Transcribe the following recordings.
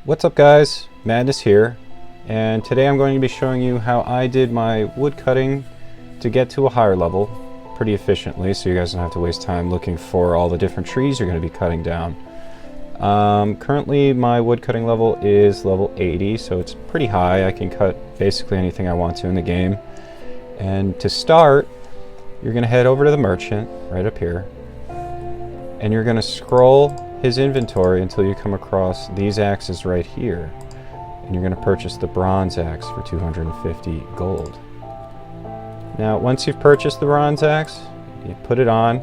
What's up guys, Madness here, and today I'm going to be showing you how I did my wood cutting to get to a higher level pretty efficiently, so you guys don't have to waste time looking for all the different trees you're going to be cutting down. Currently my wood cutting level is level 80, so it's pretty high. I can cut basically anything I want to in the game. And to start, you're going to head over to the merchant right up here, and you're going to scroll his inventory until you come across these axes right here, and you're going to purchase the bronze axe for 250 gold. Now once you've purchased the bronze axe, you put it on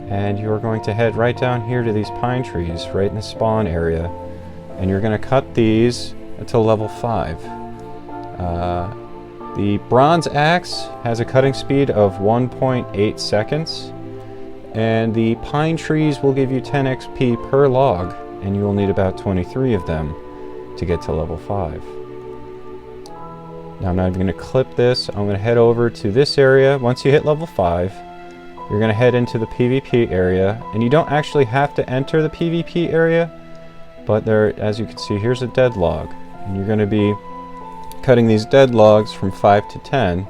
and you're going to head right down here to these pine trees right in the spawn area, and you're going to cut these until level 5. The bronze axe has a cutting speed of 1.8 seconds, and the pine trees will give you 10 XP per log, and you will need about 23 of them to get to level 5. Now I'm not even going to clip this. I'm going to head over to this area. Once you hit level 5, you're going to head into the PvP area, and you don't actually have to enter the PvP area, but there, as you can see, here's a dead log, and you're going to be cutting these dead logs from 5 to 10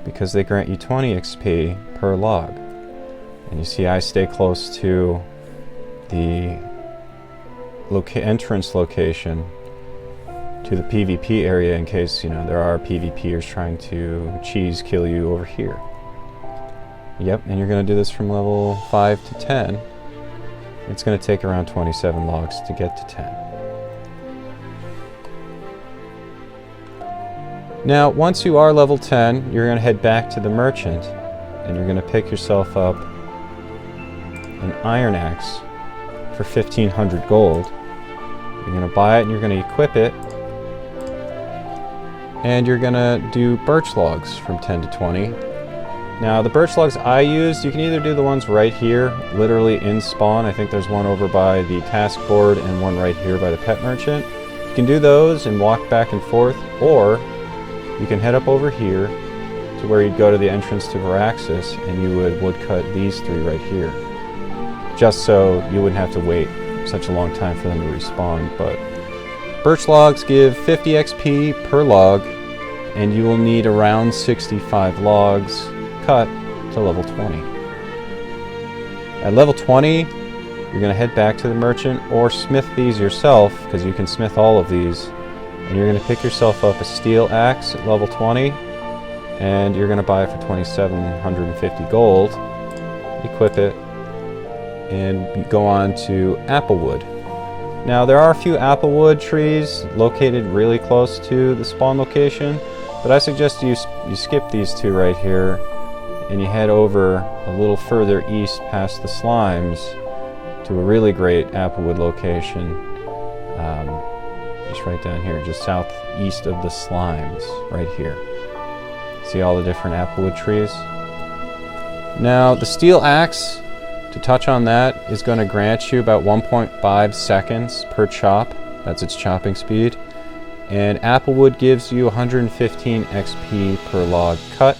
because they grant you 20 XP per log. And you see I stay close to the entrance location to the PvP area in case, there are PvPers trying to cheese kill you over here. Yep, and you're going to do this from level 5 to 10. It's going to take around 27 logs to get to 10. Now, once you are level 10, you're going to head back to the merchant, and you're going to pick yourself up an iron axe for 1500 gold. You're going to buy it and you're going to equip it, and you're going to do birch logs from 10 to 20. Now the birch logs I used, you can either do the ones right here, literally in spawn. I think there's one over by the task board and one right here by the pet merchant. You can do those and walk back and forth, or you can head up over here to where you'd go to the entrance to Varaxis, and you would woodcut these 3 right here, just so you wouldn't have to wait such a long time for them to respawn. But birch logs give 50 XP per log, and you will need around 65 logs cut to level 20. At level 20, you're going to head back to the merchant or smith these yourself, because you can smith all of these, and you're going to pick yourself up a steel axe at level 20, and you're going to buy it for 2,750 gold, equip it, and go on to Applewood. Now there are a few Applewood trees located really close to the spawn location, but I suggest you skip these 2 right here and you head over a little further east past the slimes to a really great Applewood location, just right down here, just southeast of the slimes, right here. See all the different Applewood trees? Now the steel axe, to touch on that, is going to grant you about 1.5 seconds per chop. That's its chopping speed. And Applewood gives you 115 XP per log cut,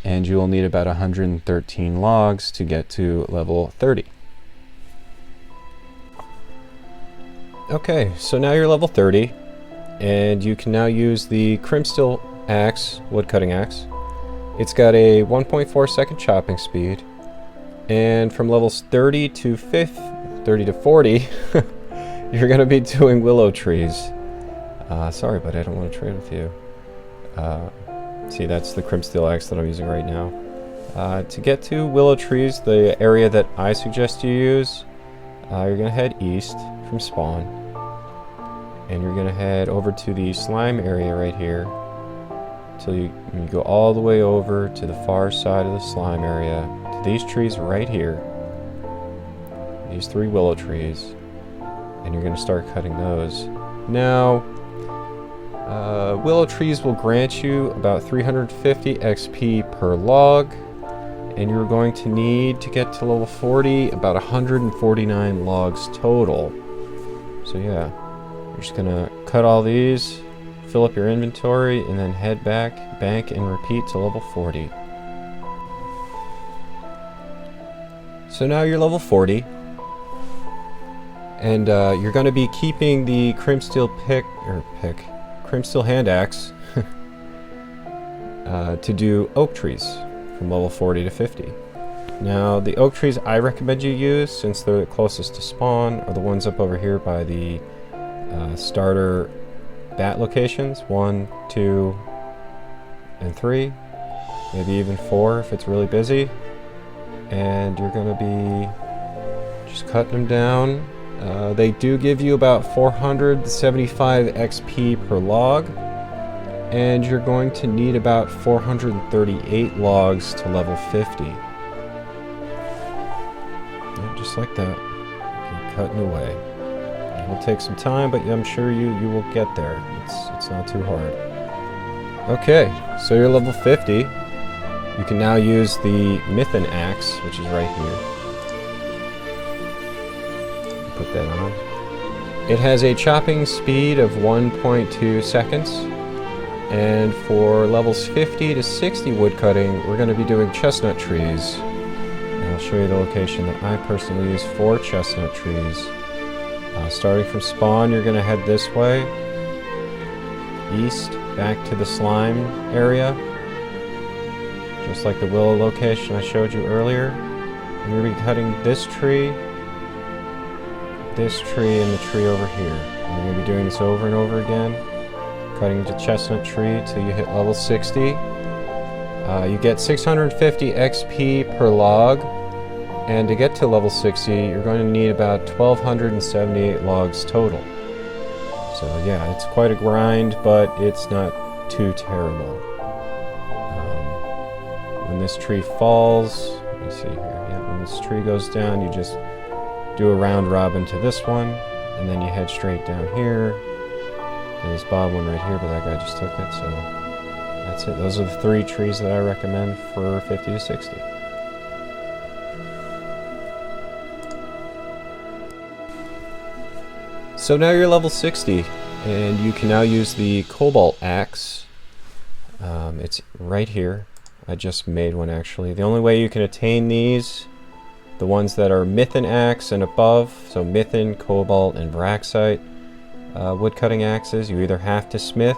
and you will need about 113 logs to get to level 30. Okay, so now you're level 30, and you can now use the Crimsteel axe, woodcutting axe. It's got a 1.4 second chopping speed, and from levels 30 to 40, you're going to be doing willow trees. Sorry, but I don't want to trade with you. See, that's the Crimsteel axe that I'm using right now. To get to willow trees, the area that I suggest you use, you're going to head east from spawn, and you're going to head over to the slime area right here until you go all the way over to the far side of the slime area to these trees right here, these 3 willow trees, and you're going to start cutting those. Now willow trees will grant you about 350 XP per log, and you're going to need, to get to level 40, about 149 logs total. So yeah, you're just gonna cut all these, fill up your inventory, and then head back, bank, and repeat to level 40. So now you're level 40, And you're going to be keeping the crimsteel crimsteel hand axe to do oak trees from level 40 to 50. Now, the oak trees I recommend you use, since they're the closest to spawn, are the ones up over here by the starter bat locations. 1, 2, and 3. Maybe even 4 if it's really busy. And you're going to be just cutting them down. They do give you about 475 XP per log. And you're going to need about 438 logs to level 50. Just like that. Keep cutting away. It will take some time, but I'm sure you will get there. It's not too hard. Okay, so you're level 50. You can now use the Mythen axe, which is right here. Put that on. It has a chopping speed of 1.2 seconds. And for levels 50 to 60 woodcutting, we're going to be doing chestnut trees. I'll show you the location that I personally use for chestnut trees. Starting from spawn, you're going to head this way, east, back to the slime area, just like the willow location I showed you earlier. And you're going to be cutting this tree, and the tree over here. And you're going to be doing this over and over again, cutting the chestnut tree till you hit level 60. You get 650 XP per log. And to get to level 60, you're going to need about 1,278 logs total. So yeah, it's quite a grind, but it's not too terrible. When this tree falls, let me see here. Yeah, when this tree goes down, you just do a round robin to this one, and then you head straight down here. There's this bottom one right here, but that guy just took it, so that's it. Those are the 3 trees that I recommend for 50 to 60. So now you're level 60, and you can now use the cobalt axe. It's right here. I just made one actually. The only way you can attain these, the ones that are Mythen axe and above, so Mythen, cobalt, and Varaxite woodcutting axes, you either have to smith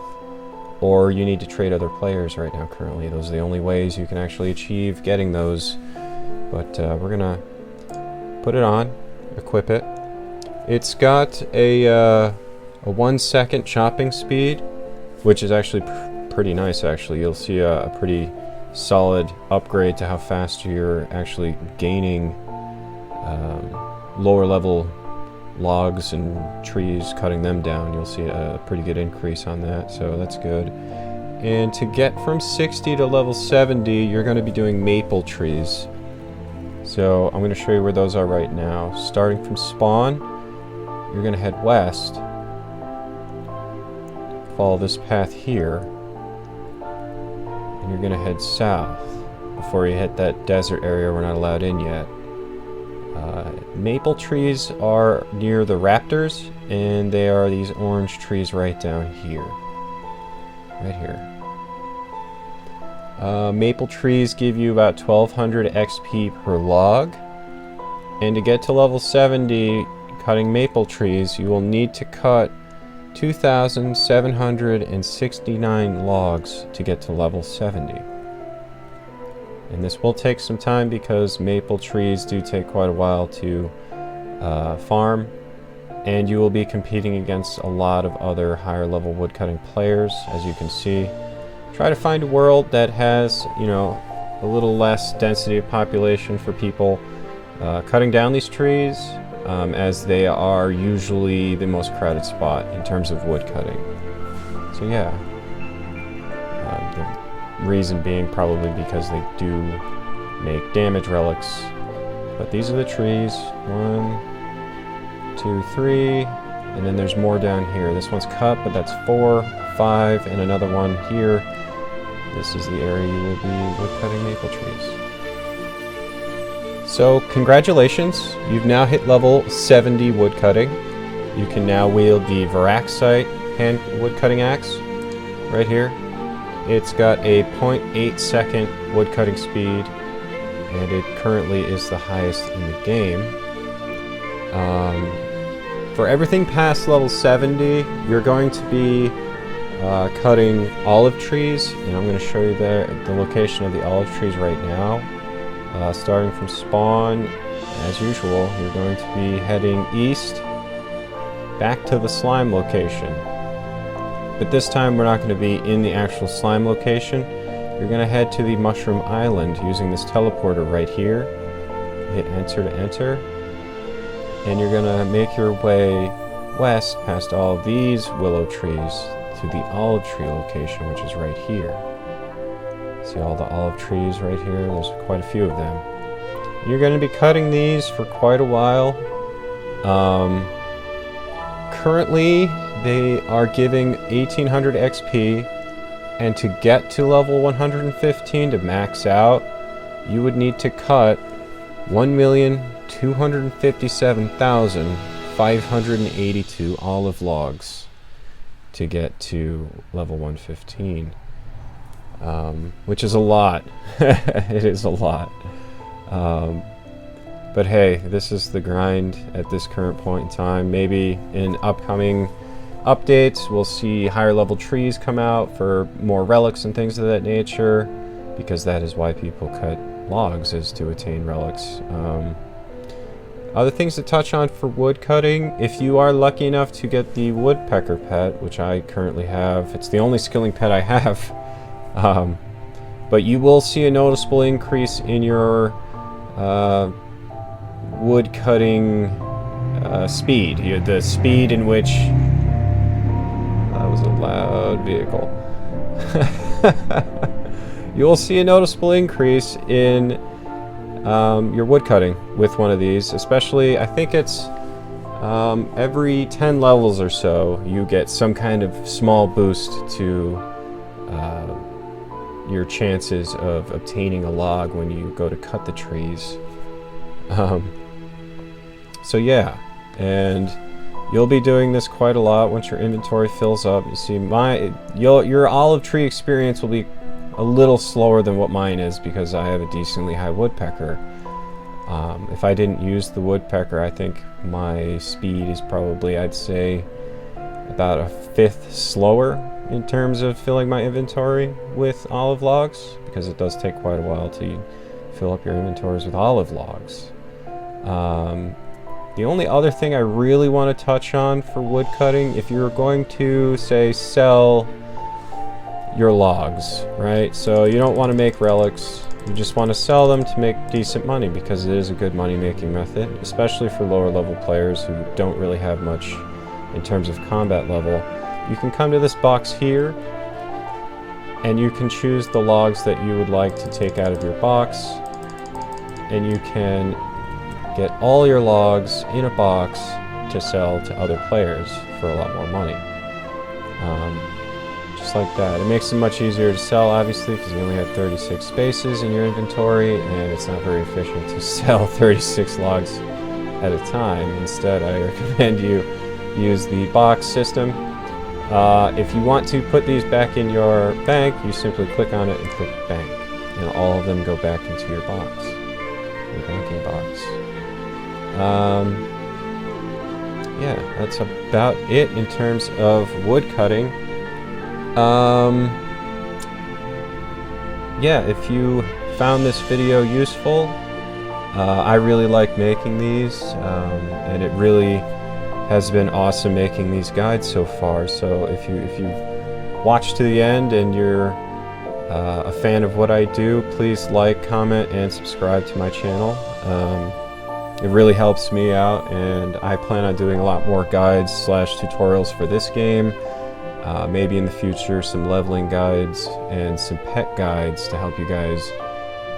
or you need to trade other players right now currently. Those are the only ways you can actually achieve getting those. But we're gonna put it on, equip it. It's got a 1 second chopping speed, which is actually pretty nice actually. You'll see a pretty solid upgrade to how fast you're actually gaining lower level logs and trees, cutting them down. You'll see a pretty good increase on that, so that's good. And to get from 60 to level 70, you're going to be doing maple trees. So I'm going to show you where those are right now. Starting from spawn, you're going to head west, follow this path here, and you're going to head south before you hit that desert area we're not allowed in yet. Maple trees are near the raptors, and they are these orange trees right down here. Right here. Maple trees give you about 1,200 XP per log, and to get to level 70, cutting maple trees, you will need to cut 2,769 logs to get to level 70. And this will take some time because maple trees do take quite a while to farm, and you will be competing against a lot of other higher level woodcutting players, as you can see. Try to find a world that has, you know, a little less density of population for people cutting down these trees, as they are usually the most crowded spot in terms of wood cutting. So yeah, the reason being probably because they do make damage relics. But these are the trees. 1, 2, 3, and then there's more down here. This one's cut, but that's 4, 5, and another one here. This is the area you will be wood cutting maple trees. So congratulations, you've now hit level 70 woodcutting. You can now wield the Varaxite hand woodcutting axe right here. It's got a 0.8 second woodcutting speed, and it currently is the highest in the game. For everything past level 70, you're going to be cutting olive trees, and I'm going to show you the location of the olive trees right now. Starting from spawn, as usual, you're going to be heading east back to the slime location. But this time we're not going to be in the actual slime location. You're going to head to the Mushroom Island using this teleporter right here. Hit enter to enter. And you're going to make your way west past all of these willow trees to the olive tree location, which is right here. See all the olive trees right here? There's quite a few of them. You're going to be cutting these for quite a while. Currently, they are giving 1800 XP, and to get to level 115 to max out, you would need to cut 1,257,582 olive logs to get to level 115, which is a lot. It is a lot. But hey, this is the grind at this current point in time. Maybe in upcoming updates we'll see higher level trees come out for more relics and things of that nature, because that is why people cut logs, is to attain relics. Other things to touch on for wood cutting: if you are lucky enough to get the Woodpecker Pet, which I currently have, it's the only skilling pet I have, but you will see a noticeable increase in your wood cutting speed. The speed in which... That was a loud vehicle. You will see a noticeable increase in your wood cutting with one of these, especially, I think it's every 10 levels or so you get some kind of small boost to your chances of obtaining a log when you go to cut the trees. So yeah, and you'll be doing this quite a lot once your inventory fills up. You see, your olive tree experience will be a little slower than what mine is, because I have a decently high woodpecker. If I didn't use the woodpecker, I think my speed is probably, I'd say, about a fifth slower in terms of filling my inventory with olive logs, because it does take quite a while to fill up your inventories with olive logs. The only other thing I really want to touch on for wood cutting, if you're going to, say, sell your logs, right? So you don't want to make relics, you just want to sell them to make decent money, because it is a good money making method, especially for lower level players who don't really have much in terms of combat level. You can come to this box here and you can choose the logs that you would like to take out of your box, and you can get all your logs in a box to sell to other players for a lot more money. Just like that. It makes it much easier to sell, obviously, because you only have 36 spaces in your inventory, and it's not very efficient to sell 36 logs at a time. Instead, I recommend you use the box system. If you want to put these back in your bank, you simply click on it and click bank, and all of them go back into your box, your banking box. Yeah, that's about it in terms of wood cutting. Yeah, if you found this video useful, I really like making these, and it really has been awesome making these guides so far. So if you watch to the end and you're a fan of what I do, please like, comment, and subscribe to my channel. It really helps me out, and I plan on doing a lot more guides / tutorials for this game. Maybe in the future some leveling guides and some pet guides to help you guys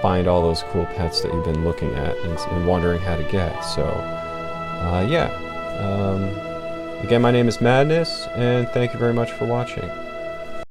find all those cool pets that you've been looking at and wondering how to get. So yeah, again, my name is Madness, and thank you very much for watching.